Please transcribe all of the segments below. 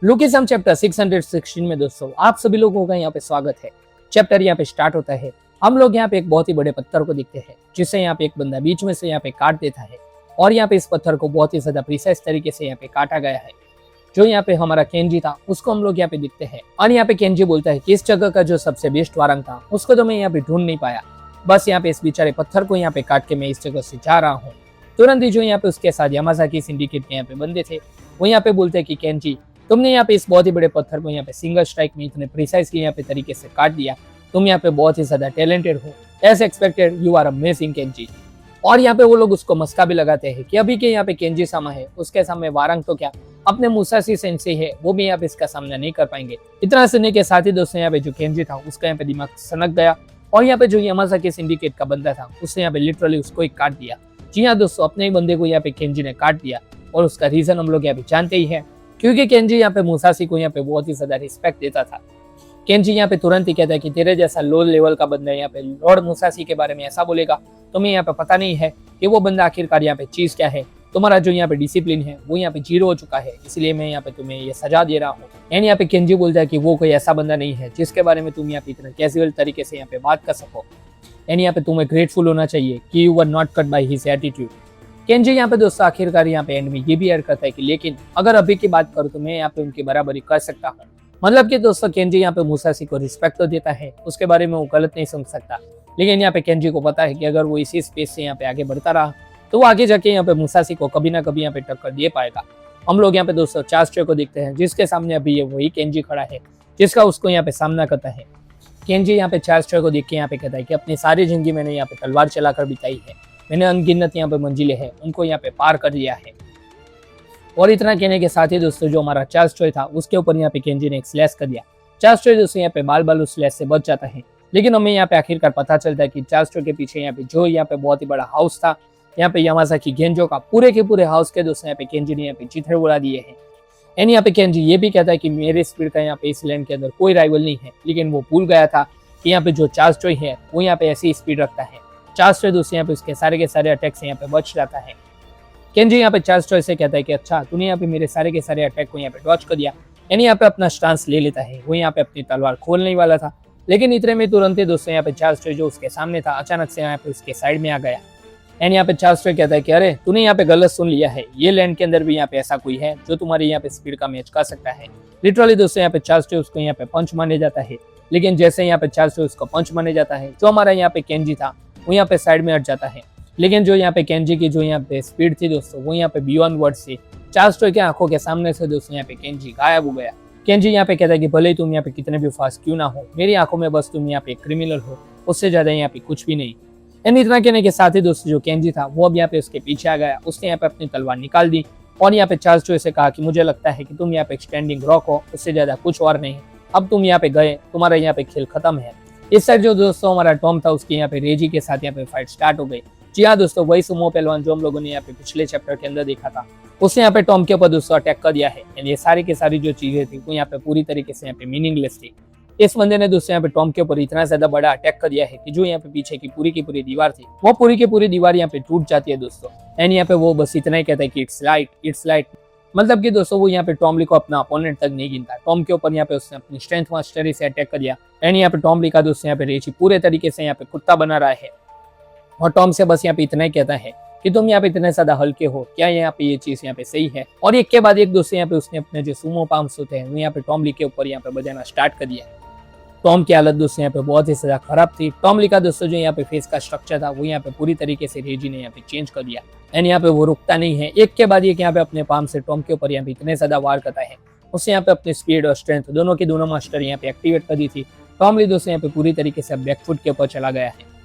Lookism chapter 616 में दोस्तों आप सभी लोगों का यहाँ पे स्वागत है। चैप्टर यहाँ पे स्टार्ट होता है। हम लोग यहाँ पे एक बहुत ही बड़े पत्थर को देखते हैं जिसे यहाँ पे एक बंदा बीच में से यहाँ पे काट देता है और यहाँ पे इस पत्थर को बहुत ही ज्यादा प्रिसाइज तरीके से यहाँ पे काटा गया है। जो यहाँ पे हमारा केंजी था उसको हम लोग यहाँ पे दिखते हैं और यहाँ पे केंजी बोलता है कि इस जगह का जो सबसे बेस्ट वारंग था उसको तो मैं यहाँ पे ढूंढ नहीं पाया, बस यहाँ पे इस बेचारे पत्थर को यहाँ पे काट के मैं इस जगह से जा रहा हूँ। तुरंत ही जो यहाँ पे उसके साथ यामाज़ाकी सिंडिकेट के यहाँ पे बंदे थे वो यहाँ पे बोलते हैं कि केंजी तुमने यहाँ पे इस बहुत ही बड़े पत्थर को यहाँ पे सिंगल स्ट्राइक में इतने प्रिसाइजली यहाँ पे तरीके से काट दिया, तुम यहाँ पे बहुत ही ज्यादा टैलेंटेड हो, as expected you are amazing केंजी। और यहाँ पे वो लोग उसको मस्का भी लगाते हैं कि अभी के यहाँ पे केंजी सामा है उसके सामने वारंग तो क्या अपने मुसाशी सेंसेई है वो भी यहाँ पे इसका सामना नहीं कर पाएंगे। इतना सुनने के साथ ही दोस्तों यहाँ पे जो केंजी था उसका यहाँ पे दिमाग सनक गया और यहाँ पे जो यामाज़ाकी सिंडिकेट का बंदा था उसने यहाँ पे लिटरली उसको ही काट दिया। जी हाँ दोस्तों, अपने ही बंदे को यहाँ पे केंजी ने काट दिया और उसका रीजन हम लोग यहाँ पे जानते ही है, क्योंकि केंजी यहाँ पे मुसाशी को यहाँ पे बहुत ही ज्यादा रिस्पेक्ट देता था। केंजी यहाँ पे तुरंत ही कहता है कि तेरे जैसा लो लेवल का बंदा यहाँ पे लॉर्ड मुसाशी के बारे में ऐसा बोलेगा, तुम्हें यहाँ पे पता नहीं है कि वो बंदा आखिरकार यहाँ पे चीज क्या है। तुम्हारा जो यहाँ पे डिसिप्लिन है वो यहाँ पे जीरो हो चुका है, इसलिए मैं यहाँ पे तुम्हें ये सजा दे रहा हूँ। एंड यहाँ पे केंजी बोलता है कि वो कोई ऐसा बंदा नहीं है जिसके बारे में तुम यहाँ पे इतना कैजुअल तरीके से यहाँ पे बात कर सको। एंड यहाँ पे तुम्हें ग्रेटफुल होना चाहिए कि you were not cut by his attitude. Kenji यहाँ पे दोस्तों आखिरकार यहाँ पे एंड में ये भी ऐड करता है कि लेकिन अगर अभी की बात करूँ तो मैं यहाँ पे उनकी बराबरी कर सकता हूँ। मतलब कि दोस्तों केंजी यहाँ पे मुसाशी को रिस्पेक्ट तो देता है, उसके बारे में वो गलत नहीं समझ सकता, लेकिन यहाँ पे केंजी को पता है कि अगर वो इसी स्पेस से यहाँ पे आगे बढ़ता रहा तो वो आगे जाके यहाँ पे मुसाशी को कभी ना कभी यहाँ पे टक्कर दे पाएगा। हम लोग यहाँ पे दोस्तों चास्ट्रे को देखते हैं जिसके सामने अभी ये वही केंजी खड़ा है जिसका उसको यहाँ पे सामना करता है। केंजी यहाँ पे चास्ट्रे को देख के यहाँ पे कहता है कि अपनी सारी जिंदगी मैंने यहाँ पे तलवार चलाकर बिताई है, मैंने अनगिनत यहाँ पे मंजिलें हैं उनको यहाँ पे पार कर दिया है। और इतना कहने के साथ ही दोस्तों जो हमारा चास्ट्रे था उसके ऊपर यहाँ पे केंजी ने एक स्लैश कर दिया। चास्ट्रे दोस्तों यहाँ पे बाल बाल उस स्लैश से बच जाता है, लेकिन हमें यहाँ पे आखिरकार पता चलता है कि चास्ट्रे के पीछे यहाँ पे जो यहाँ पे बहुत ही बड़ा हाउस था, यहाँ पे यामाज़ाकी गेंजो का पूरे के पूरे हाउस के दोस्तों यहाँ पे केंजी ने यहाँ पे चिथड़े उड़ा दिए हैं। एंड यहाँ पे केंजी ये भी कहता है कि मेरे स्पीड का यहाँ पे इस लैंड के अंदर कोई राइवल नहीं है, लेकिन वो भूल गया था कि यहाँ पे जो चास्ट्रे है वो यहाँ पे ऐसी स्पीड रखता है। चास्ट्रे दोस्तों यहाँ पे उसके सारे के सारे अटैक से यहाँ पे बच जाता है। केंजी यहाँ पे चास्ट्रे से कहता है कि अच्छा तूने यहाँ पे मेरे सारे के सारे अटैक को यहाँ पे डॉच कर दिया। यानी यहाँ पे अपना स्टांस ले लेता है, वो यहाँ पे अपनी तलवार खोलने वाला था, लेकिन इतने में तुरंत ही दोस्तों यहाँ पे चास्ट्रे जो उसके सामने था अचानक से यहाँ पे उसके साइड में आ गया। एंड यहाँ पे चास्ट्रे कहता है कि अरे तूने यहाँ पे गलत सुन लिया है, ये लैंड के अंदर भी यहाँ पे ऐसा कोई है जो तुम्हारी यहाँ पे स्पीड का मैच कर सकता है। लिटरली दोस्तों यहाँ पे चास्ट्रे उसको यहाँ पे पंच मारने जाता है, लेकिन जैसे यहाँ पे चास्ट्रे उसको पंच मारने जाता है जो हमारा यहाँ पे केंजी था वो यहाँ पे साइड में हट जाता है। लेकिन जो यहाँ पे केंजी की जो यहाँ पे स्पीड थी दोस्तों वो यहाँ पे बियॉन्ड वर्ड से चास्ट्रे के आंखों के सामने से दोस्तों यहाँ पे केंजी गायब हो गया। केंजी यहाँ पे कहता है कि भले ही तुम यहाँ पे कितने भी फास्ट क्यों ना हो, मेरी आंखों में बस तुम यहाँ पे क्रिमिनल हो, उससे ज्यादा यहाँ पे कुछ भी नहीं। एंड इतना कहने के साथ ही दोस्तों जो केंजी था वो अब यहाँ पे उसके पीछे आ गया, उसने यहाँ पे अपनी तलवार निकाल दी और यहाँ पे चास्ट्रे से कहा कि मुझे लगता है कि तुम यहाँ पे स्टैंडिंग रॉक हो, उससे ज्यादा कुछ और नहीं, अब तुम यहाँ पे गए, तुम्हारा यहाँ पे खेल खत्म है। इस साइड जो दोस्तों हमारा टॉम था उसके यहाँ पे रेजी के साथ यहाँ पे फाइट स्टार्ट हो गई। जी हाँ दोस्तों, वही सुमो पहलवान जो हम लोगों ने यहाँ पे पिछले चैप्टर के अंदर देखा था उसने यहाँ पे टॉम के ऊपर दोस्तों अटैक कर दिया है। ये सारी की सारी जो चीजें थी वो यहाँ पे पूरी तरीके से यहाँ पे मीनिंगलेस थी। इस बंदे ने दोस्तों यहाँ पे टॉम के ऊपर इतना ज्यादा बड़ा अटैक कर दिया है कि जो यहाँ पे पीछे की पूरी दीवार थी वो पूरी की पूरी दीवार यहाँ पे टूट जाती है दोस्तों। एंड यहाँ पे वो बस इतना ही कहता है कि इट्स लाइट, मतलब कि दोस्तों वो यहाँ पे टॉमली को अपना अपोनेंट तक नहीं गिनता। टॉम के ऊपर यहाँ पे उसने अपनी स्ट्रेंथ मास्टरी से अटैक कर दिया। एंड यहाँ पे टॉमली का दोस्तों यहाँ पे रेची पूरे तरीके से यहाँ पे कुत्ता बना रहा है और टॉम से बस यहाँ पे इतना ही कहता है कि तुम यहाँ पे इतने ज्यादा हल्के हो, क्या यहाँ पे ये चीज यहाँ पे सही है। और एक के बाद एक दोस्तों यहाँ पे उसने अपने जो सुमो पाम्स होते हैं वो यहाँ पे टॉमली के ऊपर यहाँ पे बजाना स्टार्ट कर दिया। टॉम की हालत दोस्तों यहाँ पे बहुत ही ज्यादा खराब थी। टॉमली का दोस्तों जो यहाँ पे फेस का स्ट्रक्चर था वो यहाँ पे पूरी तरीके से रेजी ने यहाँ पे चेंज कर दिया। एंड यहाँ पे वो रुकता नहीं है, एक के बाद एक यहाँ पे अपने पाम से टॉम के ऊपर यहाँ पे इतने ज्यादा वार करता है। उससे यहाँ पे अपनी स्पीड और स्ट्रेंथ दोनों की दोनों मास्टर यहाँ पे एक्टिवेट कर दी थी। टॉमली दोस्तों यहाँ पे पूरी तरीके से बैकफुट के ऊपर चला गया है।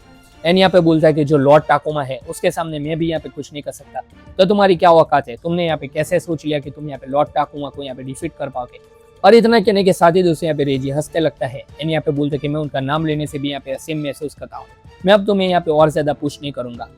एंड यहाँ पे बोलता है कि जो लॉर्ड टाकुमा है उसके सामने मैं भी यहाँ पे कुछ नहीं कर सकता, तो तुम्हारी क्या औकात है, तुमने यहाँ पे कैसे सोच लिया कि तुम यहाँ पे लॉर्ड टाकुमा को यहाँ पे डिफीट कर पाओगे। और इतना कहने के साथ ही दोस्तों यहाँ पे रेजी हंसते लगता है। एंड यहाँ पे बोलते कि मैं उनका नाम लेने से भी यहाँ पे असीम महसूस करता हूँ, मैं अब तुम्हें यहाँ पे और ज्यादा पुश नहीं करूंगा।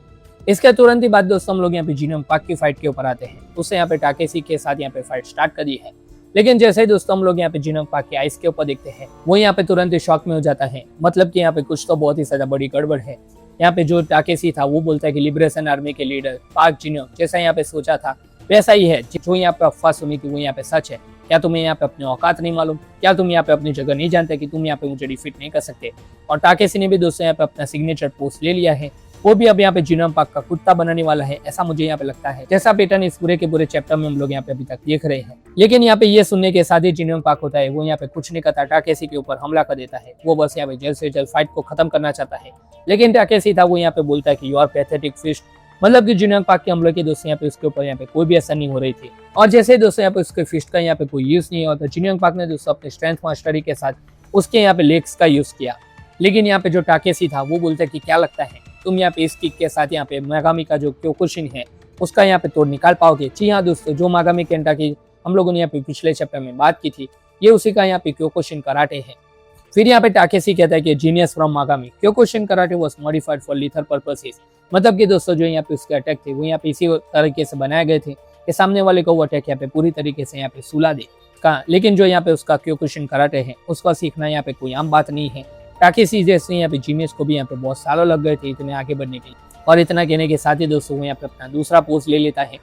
इसके तुरंत ही बाद दोस्तों हम लोग यहाँ पे जीनम पाक की फाइट के ऊपर आते हैं। उससे यहाँ पे टाकेसी के साथ यहाँ पे फाइट स्टार्ट कर दी है, लेकिन जैसे ही दोस्तों हम लोग यहाँ पे जीनम पाक की आइस के ऊपर देखते हैं वो यहाँ पे तुरंत ही शॉक में हो जाता है। मतलब कि यहाँ पे कुछ तो बहुत ही ज्यादा बड़ी गड़बड़ है। यहाँ पे जो टाकेसी था वो बोलता है कि लिबरेशन आर्मी के लीडर पाक जिनो जैसा यहाँ पे सोचा था वैसा ही है, जो यहाँ पे अफवाह सुनी थी वो यहाँ पे सच है। क्या तुम्हें यहाँ पे अपनी औकात नहीं मालूम? क्या तुम यहाँ पे अपनी जगह नहीं जानते कि तुम यहाँ पे मुझे डिफीट नहीं कर सकते? और टाकेसी ने भी दोस्तों यहाँ पे अपना सिग्नेचर पोस्ट ले लिया है, वो भी अब यहाँ पे जीनम पार्क का कुत्ता बनाने वाला है, ऐसा मुझे यहाँ पे लगता है। जैसा पैटर्न इस पूरे के पूरे चैप्टर में हम लोग यहाँ पे अभी तक देख रहे हैं। लेकिन यहाँ पे ये सुनने के साथ ही जीनम पार्क होता है वो यहाँ पे कुछ नहीं करता, टाकेसी के ऊपर हमला कर देता है। वो बस यहाँ पे जल्द से जल्द फाइट को खत्म करना चाहता है, लेकिन टाकेसी था वो यहाँ पे बोलता है कि यू आर पैथेटिक फिस्ट, मतलब कि जीनम पार्क के हमले के दोस्तों यहाँ पे उसके ऊपर यहाँ पे कोई भी असर नहीं हो रही थी। और जैसे दोस्तों यहाँ पे उसके फिस्ट का यहाँ पे कोई यूज नहीं होता, जीनम पार्क ने दोस्तों अपने स्ट्रेंथ मास्टरी के साथ उसके यहाँ पे लेग्स का यूज किया। लेकिन यहाँ पे जो टाकेसी था वो बोलता है कि क्या लगता है तुम यहाँ पे इस किक के साथ यहाँ पे मागामी का जो क्योकुशिन है उसका यहाँ पे तोड़ निकाल पाओगे? जी हाँ दोस्तों, जो मागामी केंटा की हम लोगों ने यहाँ पे पिछले चैप्टर में बात की थी, ये उसी का यहाँ पे क्योकुशिन कराटे है। फिर यहाँ पे टाकेसी कहता है कि genius from Magami, Kyokushin karate was modified for lethal purposes, मतलब कि दोस्तों जो यहाँ पे उसके अटैक थे वो यहाँ पे इसी तरीके से बनाए गए थे कि सामने वाले को वो अटैक यहाँ पे पूरी तरीके से यहाँ पे सुला दे का। लेकिन जो यहाँ पे उसका क्योकुशिन कराटे है उसका सीखना यहाँ पे कोई आम बात नहीं है। टाकेसी जैसे यहाँ पे जीनियस को भी यहाँ पे बहुत सालों लग गए थे इतने आगे बढ़ने के लिए। और इतना कहने के साथ ही दोस्तों वो यहाँ पे अपना दूसरा पोस्ट ले लेता है,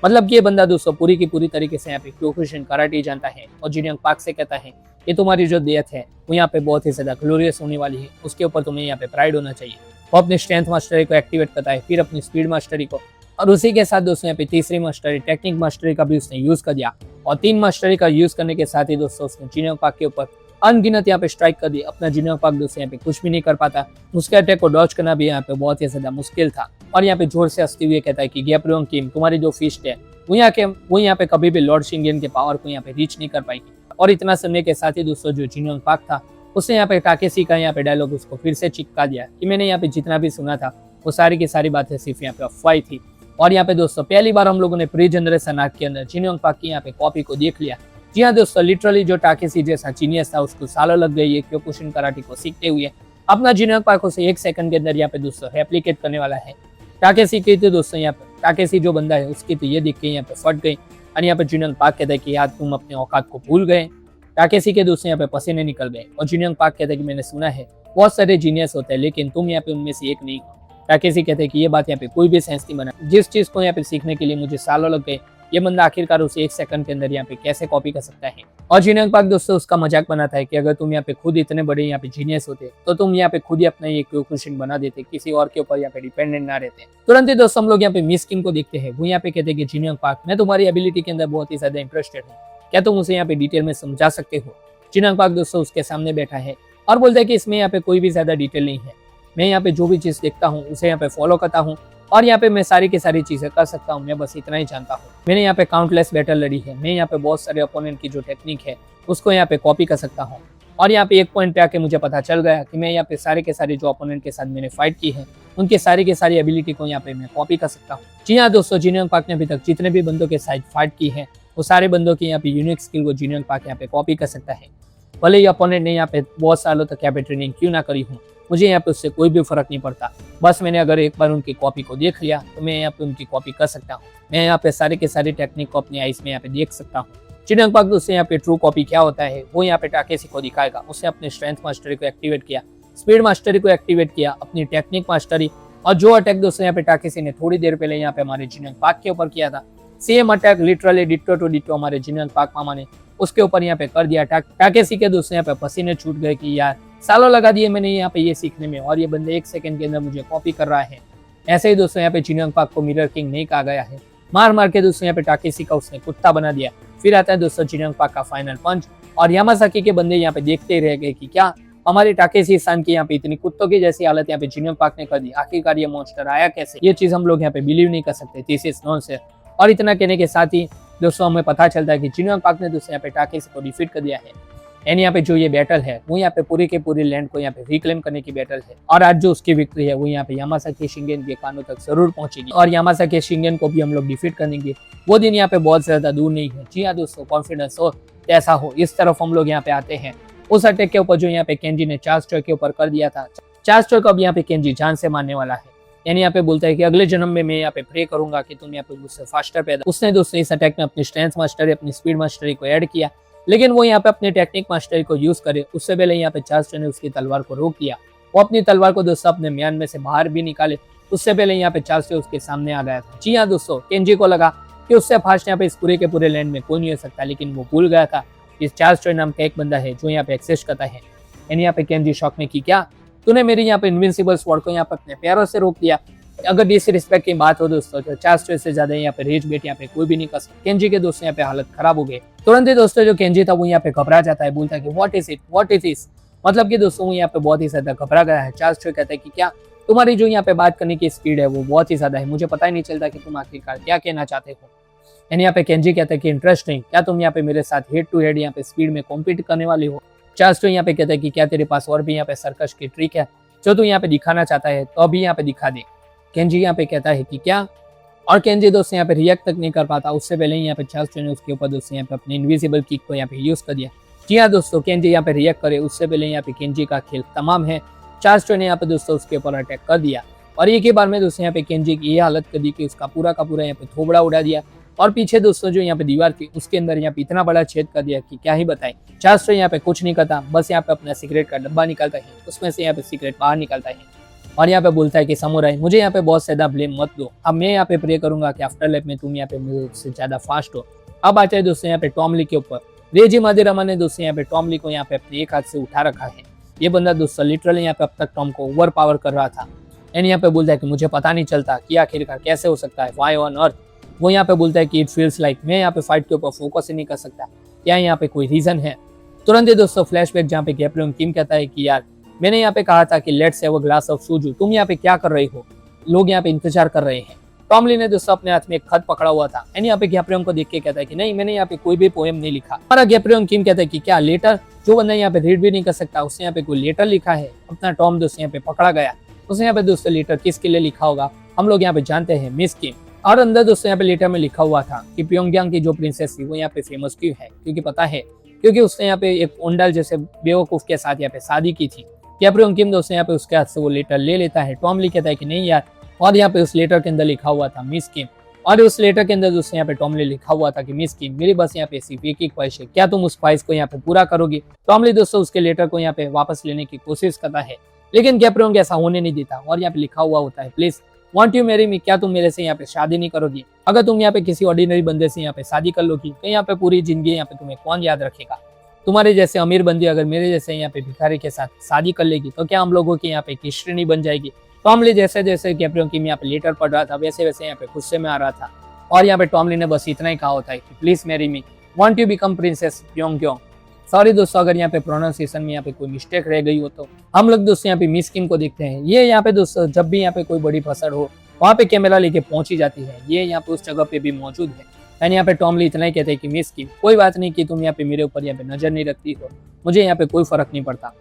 मतलब कि ये बंदा दोस्तों पूरी की पूरी तरीके से यहाँ पे क्योकुशिन कराटे जानता है। और जीनियम पार्क से कहता है कि तुम्हारी जो डेथ है वो यहाँ पे बहुत ही ज्यादा ग्लोरियस होने वाली है, उसके ऊपर तुम्हें यहाँ पे प्राइड होना चाहिए। वो अपने स्ट्रेंथ मास्टरी को एक्टिवेट करता है, फिर अपनी स्पीड मास्टरी को, और उसी के साथ दोस्तों यहाँ पे तीसरी मास्टरी टेक्निक मास्टरी का भी उसने यूज कर दिया। और 3 मास्टरी का यूज करने के साथ ही दोस्तों उसने जीनियम पार्क के ऊपर अनगिनत यहाँ पे स्ट्राइक कर दी। अपना जीनियम पार्क दोस्तों यहाँ पे कुछ भी नहीं कर पाता, उसके अटैक को डॉज करना भी यहाँ पे बहुत ही ज्यादा मुश्किल था। और यहाँ पे जोर से हंसते हुए कहता है कि गैप्रोंग किम, तुम्हारी जो फिस्ट है वो यहाँ पे कभी भी लॉर्ड शिंगेन के पावर को यहाँ पे रीच नहीं कर पाएगी। और इतना सुनने के साथ ही दोस्तों जो जीनियम पार्क था उसने यहाँ पे टाकेसी का यहाँ पे डायलॉग उसको फिर से चिपका दिया कि मैंने यहाँ पे जितना भी सुना था वो सारी की सारी बातें सिर्फ यहाँ पे अफवाही थी। और यहाँ पे दोस्तों पहली बार हम लोगों ने प्री जनरेशन आर्क के अंदर जीनियम पार्क की यहाँ पे कॉपी को देख लिया। जी हाँ दोस्तों, लिटरली जो टाकेसी जैसा जीनियस था उसको सालों लग गई है क्योकुशिन कराटे को सीखते हुए। अपना जीनियम पार्क उसे 1 सेकंड के अंदर यहाँ पे दोस्तों रेप्लिकेट करने वाला है। टाकेसी की तो दोस्तों यहाँ पे टाकेसी जो बंदा है उसकी तो ये दिख के यहाँ पे फट गई। और यहाँ पे जीनियम पार्क कहता है कि यार तुम अपने औकात को भूल गए। टाकेसी के दोस्तों यहाँ पे पसीने निकल गए। और जीनियम पार्क कहता है कि मैंने सुना है बहुत सारे जीनियस होते हैं लेकिन तुम यहाँ पे उनमें से एक नहीं हो। टाकेसी कहते हैं कि ये बात यहाँ पे कोई भी सेंस नहीं बना, जिस चीज को यहाँ पे सीखने के लिए मुझे सालों लग गए ये बंदा आखिरकार उसे 1 सेकंड के अंदर यहाँ पे कैसे कॉपी कर सकता है। और जीनियम पार्क दोस्तों उसका मजाक बनाता है कि अगर तुम यहाँ पे खुद इतने बड़े यहाँ पे जीनियस होते तो तुम यहाँ पे खुद ही अपना ये क्योकुशिन बना देते, किसी और के ऊपर यहाँ पे डिपेंडेंट ना रहते। तुरंत ही दोस्तों हम लोग यहाँ पे मिस किम को देखते हैं। वो यहाँ पे कहते हैं कि जीनियम पार्क, मैं तुम्हारी एबिलिटी के अंदर बहुत ही ज्यादा इंटरेस्टेड हूँ, क्या तुम उसे यहाँ पे डिटेल में समझा सकते हो? जीनियम पार्क दोस्तों उसके सामने बैठा है और बोलता है कि इसमें यहाँ पे कोई भी ज्यादा डिटेल नहीं है, मैं यहाँ पे जो भी चीज देखता हूँ उसे यहाँ पे फॉलो करता हूँ और यहाँ पे मैं सारी की सारी चीजें कर सकता हूँ, मैं बस इतना ही जानता हूँ। मैंने यहाँ पे काउंटलेस बैटल लड़ी है, मैं यहाँ पे बहुत सारे ओपोनेंट की जो टेक्निक है उसको यहाँ पे कॉपी कर सकता हूँ। और यहाँ पे एक पॉइंट पे आके मुझे पता चल गया कि मैं यहाँ पे सारे के सारे जो ओपोनेंट के साथ मैंने फाइट की है उनके सारी की सारी एबिलिटी को यहाँ पे मैं कॉपी कर सकता हूँ। जी हाँ दोस्तों, जीनियम पार्क ने अभी तक जितने भी बंदों के साथ फाइट की है वो सारे बंदों की यहाँ पे यूनिक स्किल को जीनियम पार्क यहाँ पे कॉपी कर सकता है। भले ही अपोनेंट ने यहाँ पे बहुत सालों तक यहाँ पे ट्रेनिंग क्यों ना करी हूँ, मुझे यहाँ पे उससे कोई भी फर्क नहीं पड़ता। बस मैंने अगर एक बार उनकी कॉपी को देख लिया तो मैं यहाँ पे उनकी कॉपी कर सकता हूँ। मैं यहाँ पे सारे के सारे टेक्निक को अपनी आइस में यहाँ पे देख सकता हूँ। जीनियम पार्क उससे यहाँ पे ट्रू कॉपी क्या होता है वो यहाँ पे टाकेसी को दिखाएगा। उसने अपने स्ट्रेंथ मास्टरी को एक्टिवेट किया, स्पीड मास्टरी को एक्टिवेट किया, अपनी टेक्निक मास्टरी, और जो अटैक दोस्तों यहाँ पे टाकेसी ने थोड़ी देर पहले यहाँ पे हमारे जीनियम पार्क के ऊपर किया था, same attack literally ditto to ditto हमारे जीनियम पार्क मामा ने उसके ऊपर यहाँ पे कर दिया। टाकेसी के दोस्तों यहाँ पे पसीने छूट गए कि यार सालों लगा दिए मैंने यहाँ पे ये सीखने में और ये बंदे 1 सेकंड के अंदर मुझे कॉपी कर रहा है। ऐसे ही दोस्तों यहाँ पे जीनियम पार्क को मिरर किंग नहीं कहा गया है, मार मार के दोस्तों यहाँ पे टाकेसी का उसने कुत्ता बना दिया। फिर आता है दोस्तों जीनियम पार्क का फाइनल पंच और यामासाकी के बंदे यहाँ पे देखते ही रह गए कि क्या हमारे टाकेसी सान की यहाँ पे इतनी कुत्तों की जैसी हालत यहाँ पे जीनियम पार्क ने कर दी, आखिरकार ये मॉन्स्टर आया कैसे? ये चीज हम लोग यहाँ पे बिलीव नहीं कर सकते, दिस इज नॉनसेंस। और इतना कहने के साथ ही दोस्तों हमें पता चलता है कि जीनियम पार्क ने दोस्तों यहाँ पे टाकेसी को डिफीट कर दिया है। एंड यहाँ पे जो ये बैटल है वो यहाँ पे पूरी के पूरी लैंड को यहाँ पे रिक्लेम करने की बैटल है और आज जो उसकी विक्ट्री है वो यहाँ पे यामासाकी शिंगेन के कानों तक जरूर पहुंचेगी और यामासाकी शिंगेन को भी हम लोग डिफीट करेंगे। वो दिन यहाँ पे बहुत ज्यादा दूर नहीं है। जी हाँ दोस्तों, कॉन्फिडेंस हो ऐसा हो, इस तरफ हम लोग यहाँ पे आते हैं उस अटैक के ऊपर जो यहाँ पे केंजी ने चार्ज स्ट्रोक के ऊपर कर दिया था। चार्ज स्ट्रोक अब यहाँ पे केंजी जान से मारने वाला है। यानी यहाँ पे बोलता है कि अगले जन्म में मैं यहाँ पे प्रे करूंगा कि तुम यहाँ पे मुझसे फास्टर पैदा। उसने दोस्तों इस अटैक में अपनी स्ट्रेंथ मास्टरी, अपनी स्पीड मास्टरी को ऐड किया, लेकिन वो यहाँ पे अपने टेक्निक मास्टरी को यूज करे उससे पहले यहाँ पे चार्ज ने उसकी तलवार को रोक दिया। वो अपनी तलवार को दोस्तों अपने म्यान में से बाहर भी निकाले उससे पहले यहाँ पे चार्ज उसके सामने आ गया था। जी हाँ दोस्तों, केंजी को लगा कि उससे फास्ट यहाँ पे इस पूरे के पूरे लैंड में कोई नहीं हो सकता, लेकिन वो भूल गया था कि चार्ल्स चॉय नाम का एक बंदा है जो यहाँ पे एक्सेस करता है। एंड यहाँ पे केंजी शॉक में कि क्या तूने मेरी यहाँ पे इनविंसिबल स्वॉर्ड को यहाँ पे अपने पैरों से रोक दिया। अगर डिसरिस्पेक्ट की बात हो दोस्तों तो चार्ल्स चॉय से ज्यादा यहाँ पे रेज बेट यहाँ पे कोई भी नहीं कर सकता। केंजी के दोस्तों यहाँ पे हालत खराब हो गई। तुरंत ही दोस्तों जो केंजी था वो यहाँ पे घबरा जाता है, बोलता है कि व्हाट इज इट, मतलब कि दोस्तों वो यहाँ पे बहुत ही ज्यादा घबरा गया है। चार्ल्स चॉय कहता है कि क्या तुम्हारी जो यहाँ पे बात करने की स्पीड है वो बहुत ही ज्यादा है, मुझे पता ही नहीं चलता कि तुम आखिरकार क्या कहना चाहते हो। एंड यहाँ पे केंजी कहता है कि इंटरेस्टिंग, क्या तुम यहाँ पे मेरे साथ हेड टू हेड यहाँ पे स्पीड में कॉम्पीट करने वाले हो। चार्ल्स चॉय यहाँ पे कहता है कि क्या तेरे पास और भी यहाँ पे सर्कस की ट्रिक है जो तू यहाँ पे दिखाना चाहता है, तो अभी यहाँ पे दिखा दे। केंजी यहाँ पे कहता है कि क्या, और केंजी दोस्तों यहाँ पे रिएक्ट तक नहीं कर पाता, उससे पहले ही यहाँ पे चार्ल्स चॉय ने उसके ऊपर दोस्तों यहाँ पे अपने इनविजिबल किक को यहाँ पे यूज कर दिया। जी हाँ दोस्तों, केंजी यहाँ पे रिएक्ट करे उससे पहले यहाँ पे केंजी का खेल तमाम है। चार्ल्स चॉय ने यहाँ पे दोस्तों उसके ऊपर अटैक कर दिया और एक ही बार में दोस्तों यहाँ पे केंजी की ये हालत कर दी कि उसका पूरा का पूरा यहाँ पे थोबड़ा उड़ा दिया और पीछे दोस्तों जो यहाँ पे दीवार थी उसके अंदर यहाँ पे इतना बड़ा छेद कर दिया कि क्या ही बताएं। चार्ल्स चॉय यहाँ पे कुछ नहीं करता, बस यहाँ पे अपना सिगरेट का डब्बा निकालता है, उसमें से यहाँ पे सिगरेट बाहर निकालता है और यहाँ पे बोलता है कि समुराई मुझे यहाँ पे बहुत ज्यादा ब्लेम मत दो, अब मैं यहाँ पे प्रे करूंगा कि आफ्टर लाइफ में तुम यहाँ पे मुझसे ज्यादा फास्ट हो। अब आता है दोस्तों यहाँ पे टॉम ली के ऊपर। रेजी मादेरामा ने दोस्तों यहाँ पे टॉम ली को यहाँ पे अपने एक हाथ से उठा रखा है। ये बंदा दोस्तों लिटरली यहाँ पे अब तक टॉम को ओवर पावर कर रहा था। एंड यहाँ पे बोलता है कि मुझे पता नहीं चलता कि आखिरकार कैसे हो सकता है, व्हाई ऑन अर्थ। वो यहाँ पे बोलता है कि इट फील्स लाइक मैं यहाँ पे फाइट के ऊपर फोकस ही नहीं कर सकता, क्या यहाँ पे कोई रीजन है। तुरंत ही दोस्तों फ्लैशबैक जहाँ पे गैब्रियल किम कहता है कि यार मैंने यहाँ पे कहा था कि let's have a glass of soju, तुम यहाँ पे क्या कर रही हो, लोग यहाँ पे इंतजार कर रहे हैं। टॉम ली ने दोस्तों अपने हाथ में एक खत पकड़ा हुआ था एंड यहाँ पे गैब्रियल को देख के कहता है कि नहीं मैंने यहाँ पे कोई भी पोएम नहीं लिखा। हमारा गैब्रियल किम कहता है कि क्या लेटर, जो बंदा यहाँ पे रीड भी नहीं कर सकता उसने यहाँ पे कोई लेटर लिखा है। अपना टॉम दोस्तों यहाँ पे पकड़ा गया, उसने यहाँ पे दोस्तों लेटर किसके लिए लिखा होगा हम लोग यहाँ पे जानते हैं, मिस किम। और अंदर दोस्तों यहाँ पे लेटर में लिखा हुआ था कि प्योंगयांग की जो प्रिंसेस थी वो यहाँ पे फेमस क्यों है, क्योंकि पता है क्योंकि उसने यहाँ पे एक ओंडाल जैसे बेवकूफ के साथ यहाँ पे शादी की थी। गैब्रियल किम दोस्तों यहाँ पे उसके हाथ से वो लेटर ले लेता है। टॉम ली कहता है कि नहीं यार, और यहाँ पे उस लेटर के अंदर लिखा हुआ था मिस किम, और उस लेटर के अंदर दोस्तों यहाँ पे टॉम ली लिखा हुआ था कि मिस किम मेरी बस यहाँ पे सिर्फ एक ही ख्वाहिश है, क्या तुम उस ख्वाहिश को यहाँ पे पूरा करोगी। टॉम ली दोस्तों उसके लेटर को यहाँ पे वापस लेने की कोशिश करता है लेकिन गैब्रियल ऐसा होने नहीं देता और यहाँ पे लिखा हुआ होता है please want you marry me, क्या तुम मेरे से यहाँ पे शादी नहीं करोगी। अगर तुम यहाँ पे किसी ऑर्डिनरी बंदे से यहाँ पे शादी कर लोगी तो यहाँ पे पूरी जिंदगी यहाँ पे तुम्हें कौन याद रखेगा। तुम्हारे जैसे अमीर बंदी अगर मेरे जैसे यहाँ पे भिखारी के साथ शादी कर लेगी तो क्या हम लोगों की यहाँ पे एक हिस्ट्री नहीं बन जाएगी। टॉम ली जैसे जैसे गैब्रियल किम यहाँ पे लेटर पढ़ रहा था वैसे वैसे यहाँ पे गुस्से में आ रहा था और यहाँ पे टॉम ली ने बस इतना ही कहा होता है कि please marry me, want you become princess Pyongyang. Sorry दोस्तों अगर यहाँ पे प्रोनाउंसिएशन में यहाँ पे कोई मिस्टेक रह गई हो तो। हम लोग दोस्तों यहाँ पे मिस किम को देखते हैं। ये यहाँ पे दोस्तों जब भी यहाँ पे कोई बड़ी फसल हो वहाँ पे कैमरा लेके पहुंची जाती है, ये यहाँ पे उस जगह पे भी मौजूद है। एंड यहाँ पे टॉम ली इतना ही कहते हैं कि मिस किम कोई बात नहीं कि तुम यहाँ पे मेरे ऊपर यहाँ पे नजर नहीं रखती हो, मुझे यहाँ पे कोई फर्क नहीं पड़ता।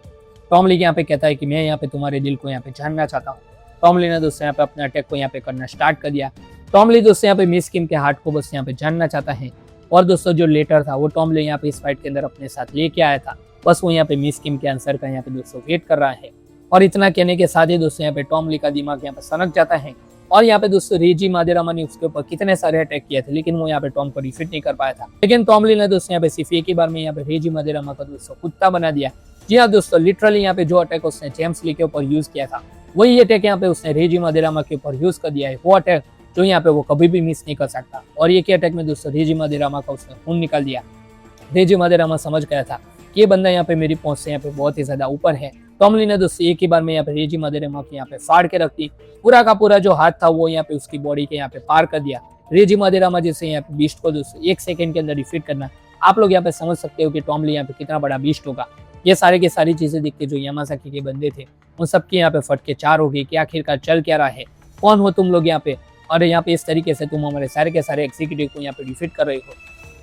टॉम ली यहाँ पे कहता है कि मैं यहाँ पे तुम्हारे दिल को यहाँ पे जानना चाहता हूँ। टॉम ली ने दोस्तों यहाँ पे अपने अटैक को यहाँ पे करना स्टार्ट कर दिया। टॉम ली दोस्तों यहाँ पे मिस किम के हार्ट को बस यहाँ पे जानना चाहता है और दोस्तों जो लेटर था वो टॉम ली यहाँ पे इस फाइट के अंदर अपने साथ लेके आया था, बस वो यहाँ पे मिस किम के आंसर का यहाँ पे दोस्तों वेट कर रहा है। और इतना कहने के साथ ही दोस्तों यहाँ पे टॉम ली का दिमाग यहाँ पे सनक जाता है और यहाँ पे दोस्तों रेजी मादेरामा ने उसके ऊपर कितने सारे अटैक किए थे लेकिन वो यहाँ पे टॉम को डिफीट नहीं कर पाया था। लेकिन टॉम ली ने दोस्तों यहाँ पे सिर्फ एक ही बार में यहाँ पे रेजी मादेरामा का दोस्तों कुत्ता बना दिया। जी हाँ दोस्तों, लिटरली यहाँ पे जो अटैक उसने जेम्स ली के ऊपर यूज किया था वही अटैक यहाँ पे उसने रेजी मादेरामा के ऊपर यूज कर दिया है, वो अटैक जो यहाँ पे वो कभी भी मिस नहीं कर सकता। और एक ही अटैक में दोस्तों रेजी मादेरामा का उसने खून निकाल दिया। रेजी मादेरामा समझ गया था कि ये बंदा यहाँ पे मेरी पहुंच से यहाँ पे बहुत ही ज्यादा ऊपर है। टॉम ली ने दोस्तों एक ही बार में यहाँ पे रेजी मादेरामा की यहाँ पे फाड़ के रख दी, पूरा का पूरा जो हाथ था वो यहाँ पे उसकी बॉडी के यहाँ पे पार कर दिया। रेजी मादेरामा जैसे यहाँ पे बीस्ट को दोस्तों 1 सेकंड के अंदर डिफीट करना, आप लोग यहाँ पे समझ सकते हो कि टॉम ली यहाँ पे कितना बड़ा बीस्ट होगा। ये सारे की सारी चीजें देख के जो यामासाकी के बंदे थे उन सबकी यहाँ पे फट के 4 हो गई कि आखिरकार चल क्या रहा है, कौन हो तुम लोग यहाँ पे, और यहाँ पे इस तरीके से तुम हमारे सारे के सारे एग्जीक्यूटिव को यहाँ पे डिफीट कर रहे हो।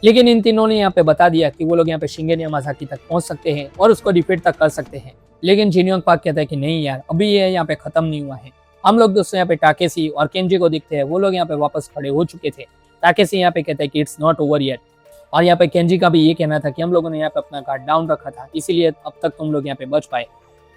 लेकिन इन तीनों ने यहाँ पे बता दिया कि वो लोग यहाँ पे शिंगेन यामासाकी तक पहुंच सकते हैं और उसको डिफीट तक कर सकते हैं। लेकिन जिनयोंग पार्क कहता है कि नहीं यार, अभी ये यहाँ पे खत्म नहीं हुआ है। हम लोग दोस्तों यहाँ पे टाकेशी और केंजी को दिखते हैं, वो लोग यहाँ पे वापस खड़े हो चुके थे। टाकेशी यहाँ पे कहता है कि इट्स नॉट ओवर येट, और यहाँ पे केंजी का भी ये कहना था कि हम लोगों ने यहाँ पे अपना गार्ड डाउन रखा था, इसीलिए अब तक तुम लोग यहाँ पे बच पाए।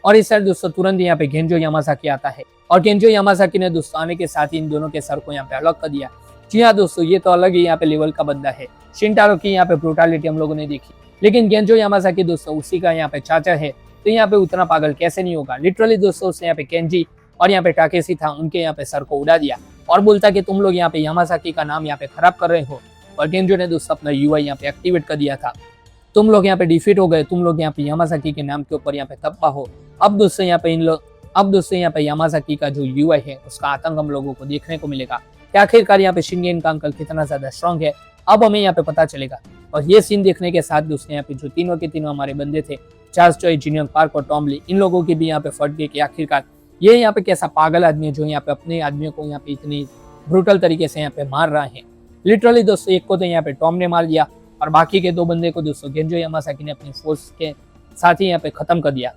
और इस साइड दोस्तों तुरंत यहाँ पे गेंजो यामासाकी आता है और गेंजो यामासाकी ने दोस्तों आने के साथ ही इन दोनों के सर को यहाँ पे अलग कर दिया। जी हाँ दोस्तों, ये तो अलग ही यहाँ पे लेवल का बंदा है। शिनटारो की यहाँ पे ब्रूटैलिटी हम लोगों ने देखी, लेकिन गेंजो यामासाकी दोस्तों उसी का यहाँ पे चाचा है, तो यहाँ पे उतना पागल कैसे नहीं होगा। लिटरली दोस्तों उसने यहाँ पे केंजी और यहाँ पे टाकेशी था उनके यहाँ पे सर को उड़ा दिया और बोलता कि तुम लोग यहाँ पे यामासाकी का नाम यहाँ पे खराब कर रहे हो। और गेंजो ने दोस्तों अपना यूआई यहाँ पे एक्टिवेट कर दिया था। तुम लोग यहाँ पे डिफीट हो गए, तुम लोग यहाँ पे यामासाकी के नाम के ऊपर यहाँ पे तब्बा हो। अब दोस्तों यहाँ पे यामासाकी का जो यूआई है उसका आतंक हम लोगों को देखने को मिलेगा कि आखिरकार यहाँ पे शिनगेन का अंकल कितना ज्यादा स्ट्रांग है, अब हमें यहाँ पे पता चलेगा। और ये सीन देखने के साथ दोस्तों यहाँ पे जो तीनों के तीनों हमारे बंदे थे, चार्ल्स चॉय, जिन पार्क और टॉम ली, इन लोगों की भी यहाँ पे फट गई कि आखिरकार ये यहाँ पे कैसा पागल आदमी है जो यहाँ पे अपने आदमियों को यहाँ पे इतनी ब्रूटल तरीके से यहाँ पे मार रहा है। लिटरली दोस्तों एक को तो यहाँ पे टॉम ने मार दिया और बाकी के 2 बंदे को दोस्तों गेंजो यामासाकी ने अपनी फोर्स के साथ ही यहाँ पे खत्म कर दिया।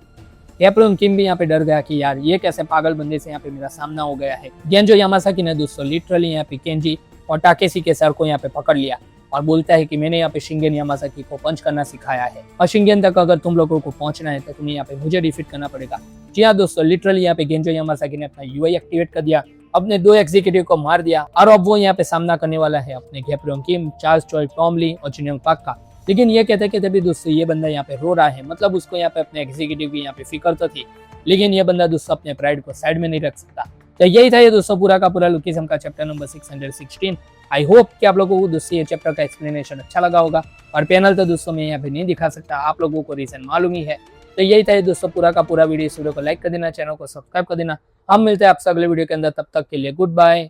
कैप्टन किम भी यहाँ पे डर गया कि यार ये कैसे पागल बंदे से यहाँ पे मेरा सामना हो गया है। गेंजो यामासाकी ने दोस्तों लिटरली यहाँ पे केंजी और टाकेशी के सर को यहाँ पे पकड़ लिया और बोलता है कि मैंने यहाँ पे शिंगेन यामासाकी को पंच करना सिखाया है और शिंगेन तक अगर तुम लोगों को पहुंचना है तो तुम्हें यहाँ पे मुझे डिफीट करना पड़ेगा। जी हाँ दोस्तों, लिटरली यहाँ पे गेंजो यामासाकी ने अपना यूआई एक्टिवेट कर दिया, अपने 2 एग्जीक्यूटिव को मार दिया और अब वो यहाँ पे सामना करने वाला है अपने गैब्रियल किम, चार्ल्स चॉय, टॉम ली और जिन पार्क का। लेकिन ये कहते भी दोस्तों ये बंदा यहाँ पे रो रहा है, मतलब उसको यहाँ पे अपने एग्जीक्यूटिव की यहाँ पे फिक्र तो थी, लेकिन ये बंदा दोस्तों अपने प्राइड को साइड में नहीं रख सकता। तो यही था ये दोस्तों पूरा का पूरा लुकिज्म का चैप्टर नंबर 616। आई होप कि आप लोगों को दोस्तों ये चैप्टर का एक्सप्लेनेशन अच्छा लगा होगा। और पैनल तो दोस्तों मैं यहाँ पे नहीं दिखा सकता, आप लोगों को रीजन मालूम ही है। तो यही था ये दोस्तों पूरा का पूरा वीडियो। इस वीडियो को लाइक कर देना, चैनल को सब्सक्राइब कर देना। हम मिलते हैं आपसे अगले वीडियो के अंदर, तब तक के लिए गुड बाय।